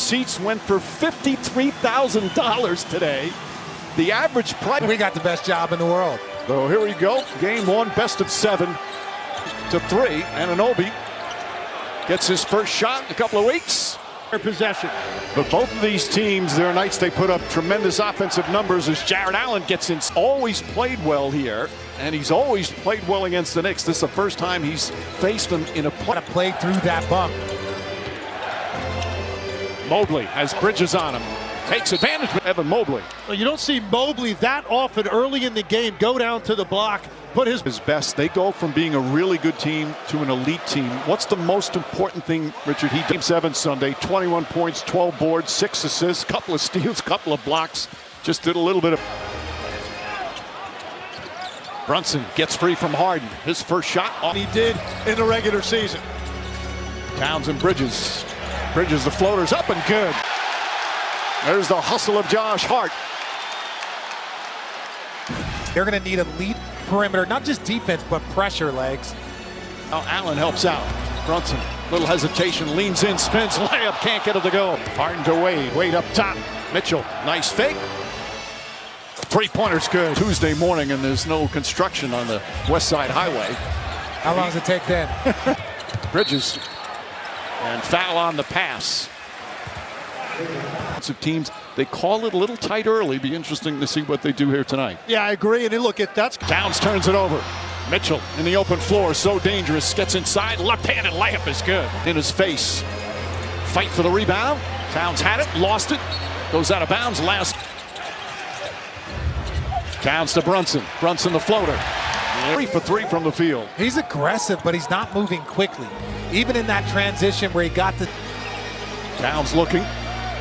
seats went for $53,000 today. The average price. We got the best job in the world. So here we go. Game one, best of 7 to 3. Anunoby gets his first shot in a couple of weeks. Possession. But both of these teams, there are nights they put up tremendous offensive numbers as Jarrett Allen gets in. Always played well here, and he's always played well against the Knicks. This is the first time he's faced them in a play through that bump. Mobley has Bridges on him. Takes advantage of Evan Mobley. Well, you don't see Mobley that often early in the game go down to the block, put his best. They go from being a really good team to an elite team. What's the most important thing, Richard? He Game 7 Sunday, 21 points, 12 boards, 6 assists, couple of steals, couple of blocks. Just did a little bit of. Brunson gets free from Harden. His first shot. He did in the regular season. Towns and Bridges. Bridges, the floater's up and good. There's the hustle of Josh Hart. They're going to need elite perimeter, not just defense, but pressure, legs. Now Allen helps out. Brunson, little hesitation, leans in, spins, layup, can't get it to go. Harden to Wade, Wade up top. Mitchell, nice fake. Three-pointer's good. Tuesday morning, and there's no construction on the West Side Highway. How long does it take then? Bridges, and foul on the pass. Of teams, they call it a little tight early. Be interesting to see what they do here tonight. Yeah, I agree. And look, that's Towns turns it over. Mitchell in the open floor, so dangerous. Gets inside, left-handed layup is good. In his face. Fight for the rebound. Towns had it, lost it. Goes out of bounds. Last. Towns to Brunson. Brunson the floater. 3 for 3 from the field. He's aggressive, but he's not moving quickly. Even in that transition where he got the. Towns looking.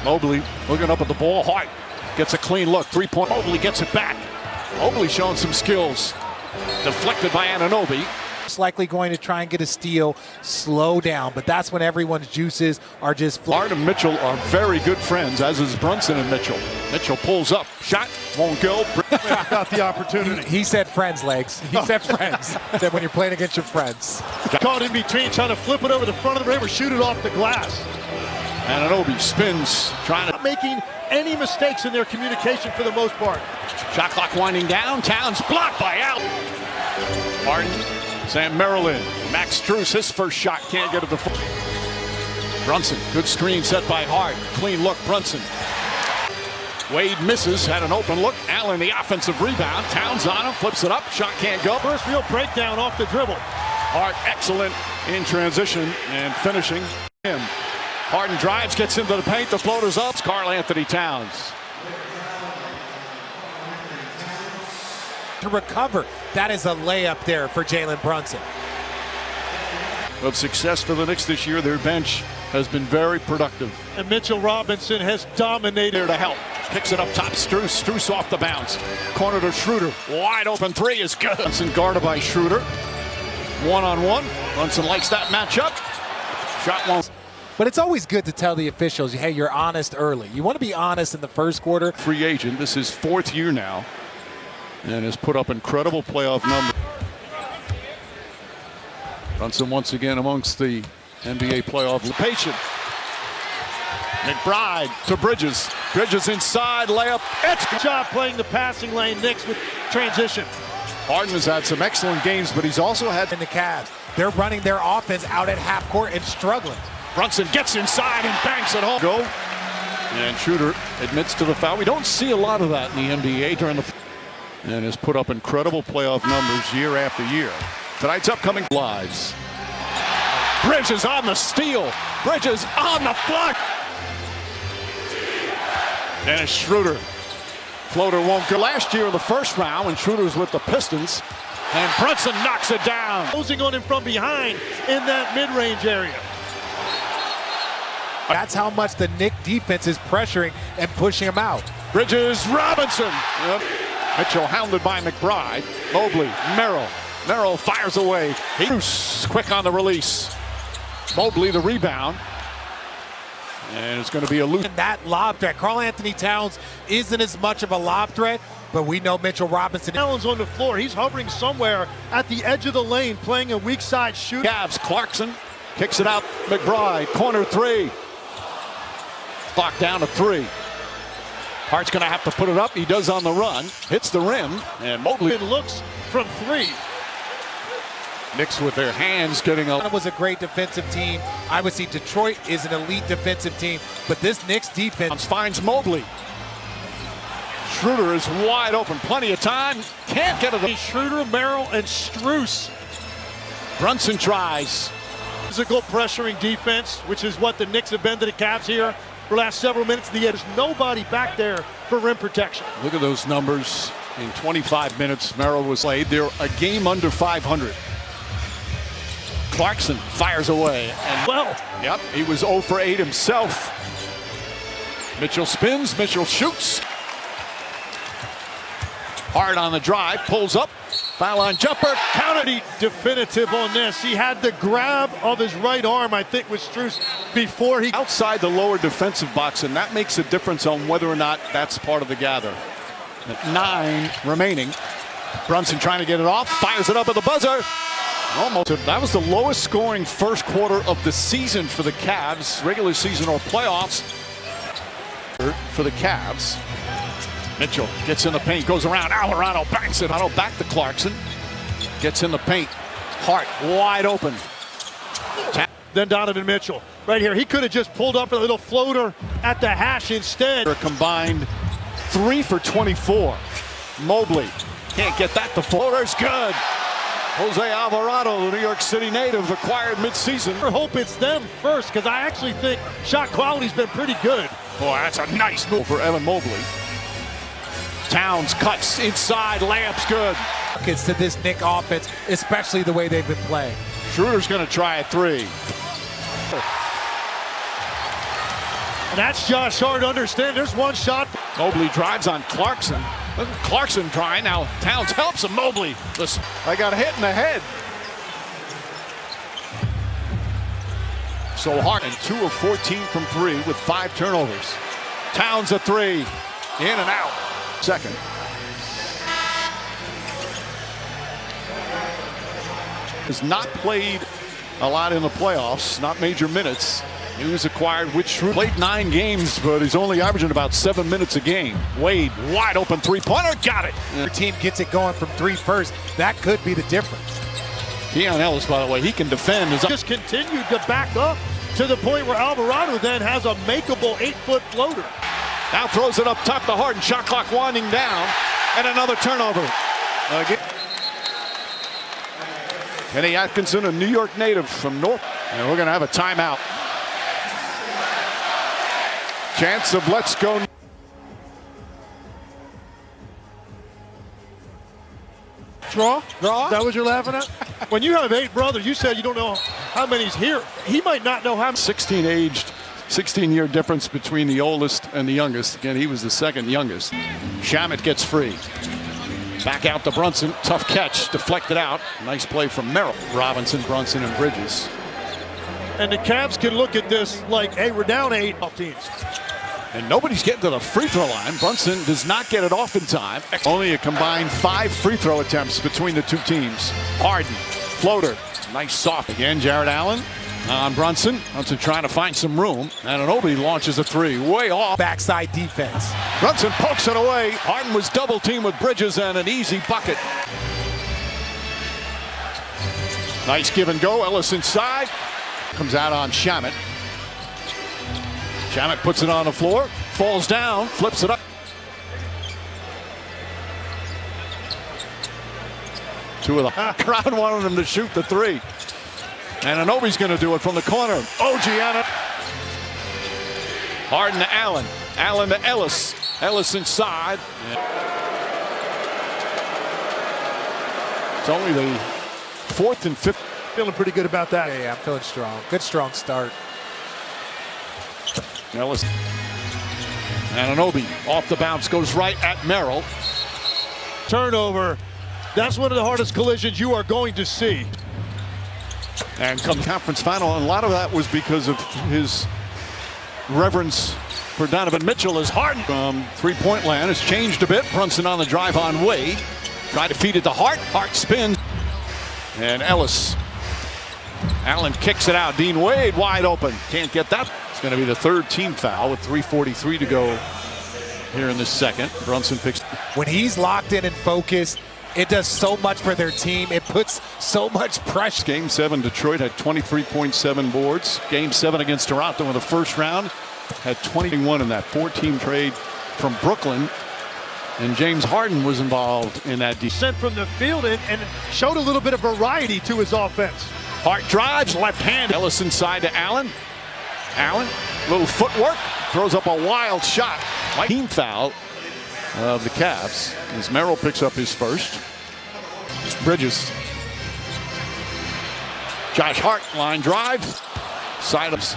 Mobley looking up at the ball. Hart gets a clean look. 3-point. Mobley gets it back. Mobley showing some skills. Deflected by Anunoby. It's likely going to try and get a steal, slow down, but that's when everyone's juices are just Hart and Mitchell are very good friends, as is Brunson and Mitchell. Mitchell pulls up. Shot won't go. Got the opportunity. He said friends, legs. He said friends. Said when you're playing against your friends. Caught in between, trying to flip it over the front of the rim or shoot it off the glass. Anunoby spins, trying to. Not making any mistakes in their communication for the most part. Shot clock winding down. Towns blocked by Allen. Harden, Sam Maryland, Max Strus, his first shot, can't get it to the. Brunson, good screen set by Hart. Clean look, Brunson. Wade misses, had an open look. Allen, the offensive rebound. Towns on him, flips it up. Shot can't go. First real breakdown off the dribble. Hart excellent in transition and finishing him. Harden drives, gets into the paint, the floater's up. It's Karl Anthony Towns. To recover, that is a layup there for Jalen Brunson. Of success for the Knicks this year, their bench has been very productive. And Mitchell Robinson has dominated. There to help. Picks it up top, Strus. Strus off the bounce. Corner to Schroeder. Wide open 3 is good. Brunson guarded by Schroeder. One-on-one. Brunson likes that matchup. Shot one. But it's always good to tell the officials, hey, you're honest early. You want to be honest in the first quarter. Free agent. This is 4th year now. And has put up incredible playoff numbers. Brunson once again amongst the NBA playoff. Patient. McBride to Bridges. Bridges inside, layup. It's good job playing the passing lane. Knicks with transition. Harden has had some excellent games, but he's also had. In the Cavs, they're running their offense out at half court and struggling. Brunson gets inside and banks it home. Go. And Schroeder admits to the foul. We don't see a lot of that in the NBA during the. And has put up incredible playoff numbers year after year. Tonight's upcoming lives. Bridges on the steal. Bridges on the block. Dennis Schroeder. Floater won't go. Last year in the first round when Schroeder was with the Pistons. And Brunson knocks it down. Closing on him from behind in that mid-range area. That's how much the Knicks defense is pressuring and pushing him out. Bridges, Robinson. Yep. Mitchell hounded by McBride. Mobley, Merrill. Merrill fires away. Bruce quick on the release. Mobley the rebound. And it's going to be a loose. That lob threat. Karl Anthony Towns isn't as much of a lob threat, but we know Mitchell Robinson. Allen's on the floor. He's hovering somewhere at the edge of the lane, playing a weak side shoot. Cavs, Clarkson kicks it out. McBride, corner 3. Clock down to 3. Hart's going to have to put it up. He does on the run. Hits the rim. And Mobley looks from 3. Knicks with their hands getting up. It was a great defensive team. I would see Detroit is an elite defensive team, but this Knicks defense Finds Mobley. Schroeder is wide open. Plenty of time. Can't get it. Schroeder, Merrill, and Strus. Brunson tries. Physical pressuring defense, which is what the Knicks have been to the Cavs here for the last several minutes. There's nobody back there for rim protection. Look at those numbers. In 25 minutes, Merrill was played. They're a game under 500. Clarkson fires away. And yep, he was 0 for 8 himself. Mitchell spins, Mitchell shoots. Hard on the drive, pulls up. Foul line jumper, Counted definitive on this. He had the grab of his right arm, I think, with Strus before he outside the lower defensive box, and that makes a difference on whether or not that's part of the gather. 9 remaining. Brunson trying to get it off, fires it up at the buzzer. Almost. That was the lowest scoring first quarter of the season for the Cavs, regular season or playoffs for the Cavs. Mitchell gets in the paint, goes around. Alvarado banks it. Back to Clarkson. Gets in the paint. Hart wide open. Then Donovan Mitchell right here. He could have just pulled up a little floater at the hash instead. A combined 3 for 24. Mobley can't get that. The floater's good. Jose Alvarado, the New York City native, acquired midseason. I hope it's them first, because I actually think shot quality's been pretty good. Boy, that's a nice move for Evan Mobley. Towns cuts inside, layup's good. It's to this Knicks offense, especially the way they've been playing. Schroeder's going to try a 3. And that's Josh Hart. Understand, there's one shot. Mobley drives on Clarkson. Look at Clarkson trying. Now Towns helps him. Mobley. Listen, I got hit in the head. So Hart and 2 of 14 from 3 with 5 turnovers. Towns a 3. In and out. Second. Has not played a lot in the playoffs, not major minutes. He was acquired with Schroeder. Played 9 games, but he's only averaging about 7 minutes a game. Wade, wide open three-pointer, got it. Your team gets it going from 3 first. That could be the difference. Keon Ellis, by the way, he can defend. Just continued to back up to the point where Alvarado then has a makeable 8-foot floater. Now throws it up top to Harden. Shot clock winding down. And another turnover. Again. Kenny Atkinson, a New York native from North. And we're going to have a timeout. Chance of let's go. Draw? That was you're laughing at? When you have 8 brothers, you said you don't know how many's here. He might not know how many. 16-year difference between the oldest and the youngest. Again, he was the second youngest. Shamet gets free. Back out to Brunson. Tough catch. Deflected out. Nice play from Merrill. Robinson, Brunson, and Bridges. And the Cavs can look at this like, hey, we're down 8 teams. And nobody's getting to the free throw line. Brunson does not get it off in time. Only a combined 5 free throw attempts between the 2 teams. Harden, floater. Nice soft. Again, Jared Allen on Brunson. Brunson trying to find some room. And Anunoby launches a 3. Way off. Backside defense. Brunson pokes it away. Harden was double teamed with Bridges and an easy bucket. Nice give and go. Ellis inside. Comes out on Shamet. Shamet puts it on the floor. Falls down. Flips it up. Two of the crowd wanted him to shoot the 3. And Anunoby's going to do it from the corner. Gianna. Harden to Allen. Allen to Ellis. Ellis inside. It's only the 4th and 5th. Feeling pretty good about that. Yeah, I'm feeling strong. Good, strong start. Ellis. And Anunoby off the bounce goes right at Merrill. Turnover. That's one of the hardest collisions you are going to see. And come conference final, and a lot of that was because of his reverence for Donovan Mitchell. As Harden from three-point land has changed a bit. Brunson on the drive on Wade. Try to feed it to Hart. Hart spins. And Ellis. Allen kicks it out. Dean Wade wide open. Can't get that. It's going to be the third team foul with 3:43 to go here in the second. Brunson picks. When he's locked in and focused, it does so much for their team. It puts so much pressure. Game 7, Detroit had 23.7 boards. Game 7 against Toronto in the first round had 21 in that 4-team trade from Brooklyn. And James Harden was involved in that. Sent from the field and showed a little bit of variety to his offense. Hart drives, left hand. Ellis inside to Allen. Allen, little footwork, throws up a wild shot. Team foul of the Cavs as Merrill picks up his first. Bridges. Josh Hart, line drive. Side ups.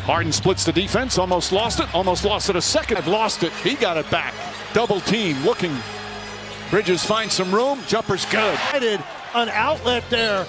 Harden splits the defense, almost lost it a second. I've lost it, he got it back. Double team, looking. Bridges finds some room, jumper's good. An outlet there.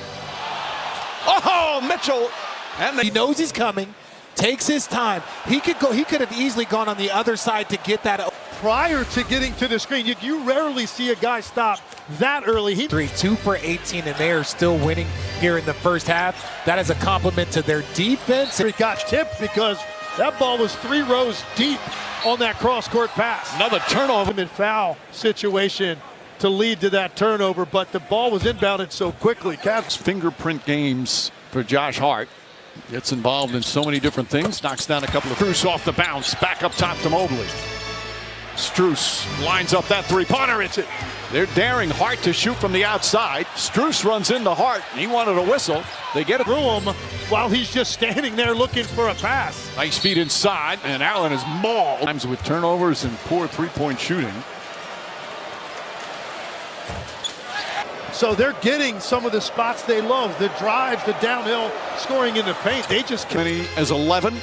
Oh, Mitchell. And He knows he's coming, takes his time. He could have easily gone on the other side to get that. Prior to getting to the screen, you rarely see a guy stop that early. 2 for 18, and they are still winning here in the first half. That is a compliment to their defense. He got tipped because that ball was 3 rows deep on that cross-court pass. another turnover. Foul situation to lead to that turnover, but the ball was inbounded so quickly. Cavs Fingerprint games for Josh Hart. Gets involved in so many different things. Knocks down a couple of Strus off the bounce. Back up top to Mobley. Strus lines up that three-pointer. It's it. They're daring Hart to shoot from the outside. Strus runs into Hart. He wanted a whistle. They get it through him while he's just standing there looking for a pass. Nice feed inside, and Allen is mauled. Times with turnovers and poor three-point shooting. So they're getting some of the spots they love, the drives, the downhill scoring in the paint. They just Many as 11,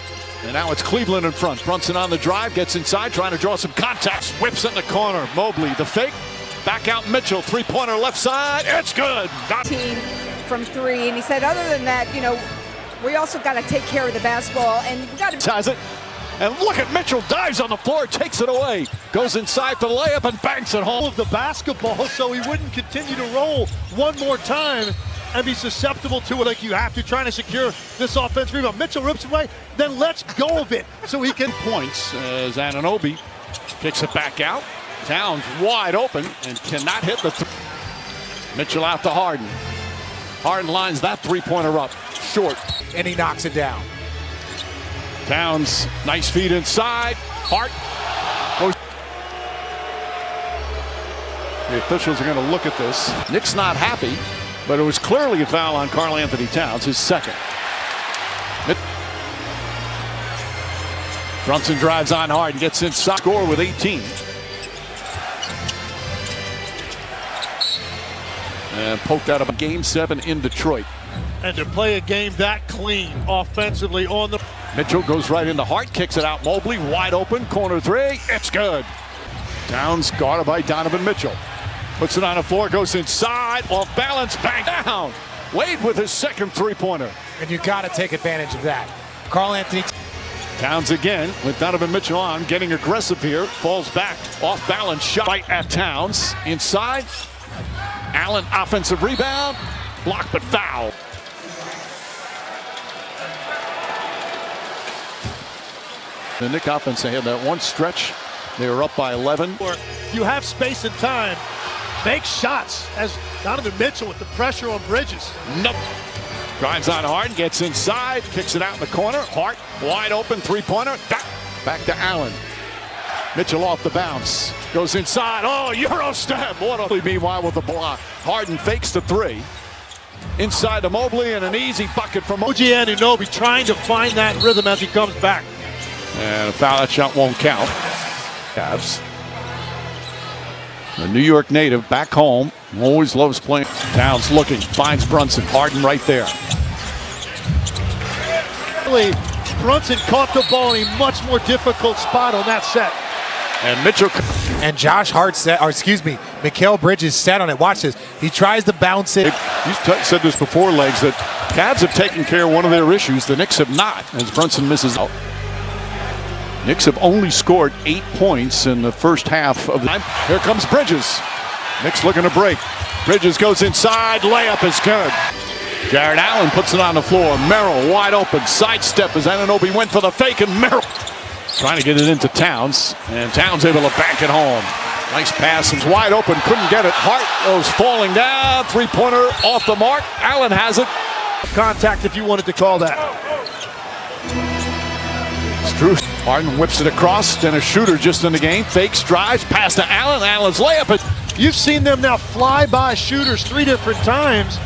and now it's Cleveland in front. Brunson on the drive, gets inside, trying to draw some contacts. Whips in the corner. Mobley, the fake. Back out Mitchell, three-pointer left side. It's good. Team from 3, and he said, other than that, we also got to take care of the basketball, and we got to. Has it. And look at Mitchell, dives on the floor, takes it away. Goes inside for the layup and banks it home. Of the basketball, so he wouldn't continue to roll one more time and be susceptible to it like you have to, trying to secure this offensive rebound. Mitchell rips away, then lets go of it so he can. Points as Anunoby kicks it back out. Towns wide open and cannot hit the Mitchell out to Harden. Harden lines that three-pointer up short. And he knocks it down. Towns, nice feed inside. Hart. The officials are going to look at this. Knicks not happy, but it was clearly a foul on Karl Anthony Towns, his second. Brunson drives on hard and gets inside. Score with 18. And poked out of a Game 7 in Detroit. And to play a game that clean offensively on the. Mitchell goes right into Hart, kicks it out. Mobley wide open, corner 3. It's good. Towns guarded by Donovan Mitchell. Puts it on the floor, goes inside, off balance, bang down. Wade with his second three-pointer. And you got to take advantage of that. Karl Anthony Towns again with Donovan Mitchell on, getting aggressive here. Falls back, off balance shot right at Towns. Inside, Allen offensive rebound, blocked but foul. The Knicks offense, they had that one stretch. They were up by 11. You have space and time. Make shots as Donovan Mitchell with the pressure on Bridges. Nope. Drives on Harden, gets inside, kicks it out in the corner. Hart wide open, three-pointer. Back to Allen. Mitchell off the bounce. Goes inside. Oh, Euro step. What a meanwhile with the block. Harden fakes the 3. Inside to Mobley and an easy bucket from OG Anunoby trying to find that rhythm as he comes back. And a foul, that shot won't count. Cavs. The New York native back home. Always loves playing. Towns looking, finds Brunson. Harden right there. Really, Brunson caught the ball in a much more difficult spot on that set. And Mitchell. and Josh Hart set, or excuse me, Mikal Bridges sat on it. Watch this. He tries to bounce it. You said this before, Legs, that Cavs have taken care of one of their issues. The Knicks have not, as Brunson misses out. Knicks have only scored 8 points in the first half of the time. Here comes Bridges. Knicks looking to break. Bridges goes inside. Layup is good. Jared Allen puts it on the floor. Merrill wide open. Sidestep as Anunoby went for the fake, and Merrill trying to get it into Towns. And Towns able to bank it home. Nice pass. It's wide open. Couldn't get it. Hart goes falling down. Three-pointer off the mark. Allen has it. Contact if you wanted to call that. Strus. Harden whips it across. Then a shooter just in the game. Fakes, drives, pass to Allen. Allen's layup. You've seen them now fly by shooters 3 different times,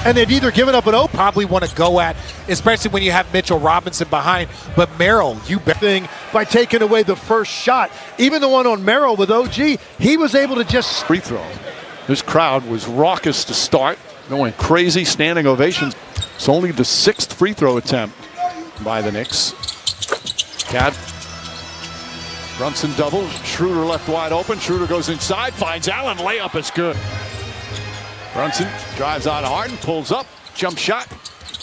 and they've either given up an open. Probably want to go at, especially when you have Mitchell Robinson behind. But Merrill, you bet. Thing by taking away the first shot. Even the one on Merrill with OG, he was able to just Free throw. This crowd was raucous to start. Going crazy, standing ovations. It's only the 6th free throw attempt by the Knicks. Brunson doubles. Schroeder left wide open. Schroeder goes inside, finds Allen. Layup is good. Brunson drives out of Harden, pulls up, jump shot.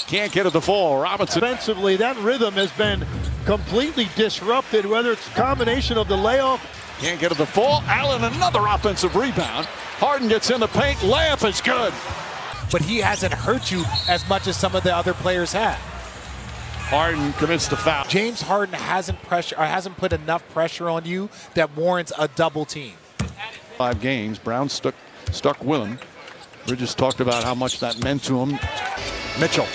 Can't get it to fall. Robinson. Defensively, that rhythm has been completely disrupted, whether it's a combination of the layoff. Can't get it to fall. Allen, another offensive rebound. Harden gets in the paint. Layup is good. But he hasn't hurt you as much as some of the other players have. Harden commits the foul. James Harden hasn't put enough pressure on you that warrants a double team. 5 games. Brown stuck with him. Bridges talked about how much that meant to him. Mitchell,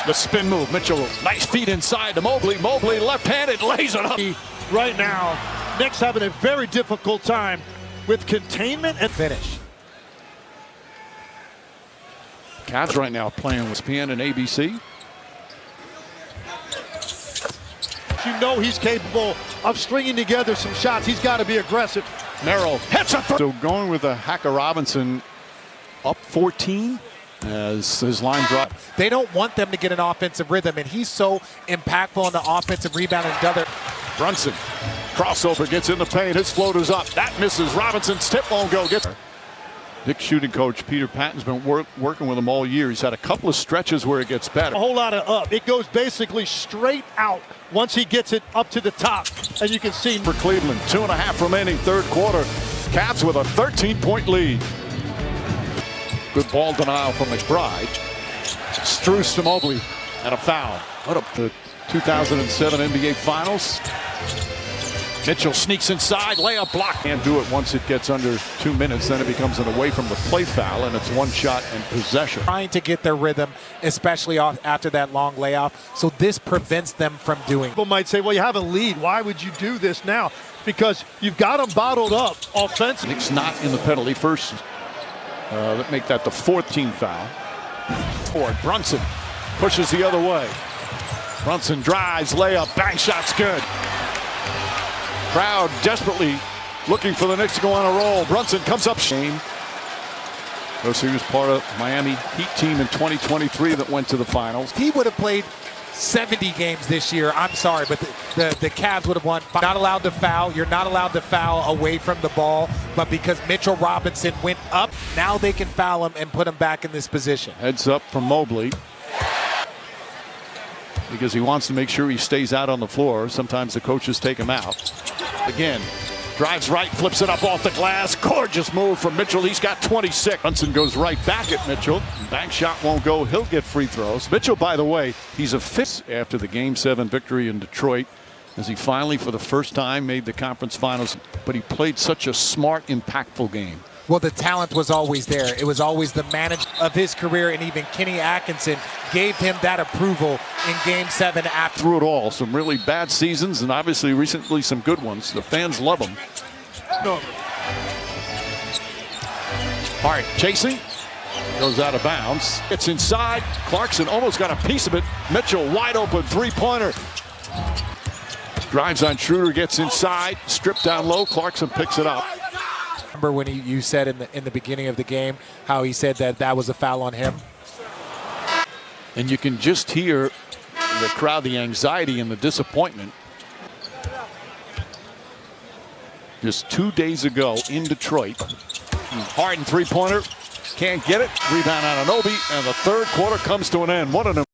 the spin move. Mitchell, nice feet inside to Mobley. Mobley left-handed, lays it up. Right now, Knicks having a very difficult time with containment and Finish. Cavs right now playing with ESPN and ABC. you know he's capable of stringing together some shots. He's got to be aggressive. Merrill hits a So going with a Hacker Robinson up 14 as his line drop. They don't want them to get an offensive rhythm, and he's so impactful on the offensive rebound and other. Brunson, crossover, gets in the paint, his floater's up. That misses. Robinson's tip won't go. Knicks shooting coach Peter Patton's been working with him all year. He's had a couple of stretches where it gets better. A whole lot of up. It goes basically straight out once he gets it up to the top. And you can see for Cleveland, 2.5 remaining third quarter. Cavs with a 13-point lead. Good ball denial from McBride. Strus to Mobley and a foul. What up the 2007 NBA Finals. Mitchell sneaks inside, layup block. Can't do it once it gets under 2 minutes. Then it becomes an away from the play foul, and it's one shot and possession. Trying to get their rhythm, especially after that long layoff. So this prevents them from doing. People might say, well, you have a lead. Why would you do this now? Because you've got them bottled up offensively. Knicks not in the penalty first. That make that the 4th team foul. Ford Brunson pushes the other way. Brunson drives, layup, bank shot's good. Crowd desperately looking for the Knicks to go on a roll. Brunson comes up. Shane. He was part of Miami Heat team in 2023 that went to the finals. He would have played 70 games this year. I'm sorry, but the Cavs would have won. Not allowed to foul. You're not allowed to foul away from the ball. But because Mitchell Robinson went up, now they can foul him and put him back in this position. Heads up from Mobley. Because he wants to make sure he stays out on the floor. Sometimes the coaches take him out. Again, drives right, flips it up off the glass. Gorgeous move from Mitchell. He's got 26. Brunson goes right back at Mitchell. Bank shot won't go. He'll get free throws. Mitchell, by the way, he's a 5th after the Game 7 victory in Detroit, as he finally, for the first time, made the conference finals. But he played such a smart, impactful game. Well, the talent was always there. It was always the manager of his career, and even Kenny Atkinson gave him that approval in Game 7 after. Through it all, some really bad seasons and obviously recently some good ones. The fans love him. No. Hart chasing, goes out of bounds. It's inside. Clarkson almost got a piece of it. Mitchell wide open three-pointer. Drives on Schroeder, gets inside, stripped down low. Clarkson picks it up. Remember when you said in the beginning of the game how he said that was a foul on him? And you can just hear the crowd, the anxiety and the disappointment. Just 2 days ago in Detroit, Harden three-pointer, can't get it. Rebound Anunoby, and the third quarter comes to an end. What an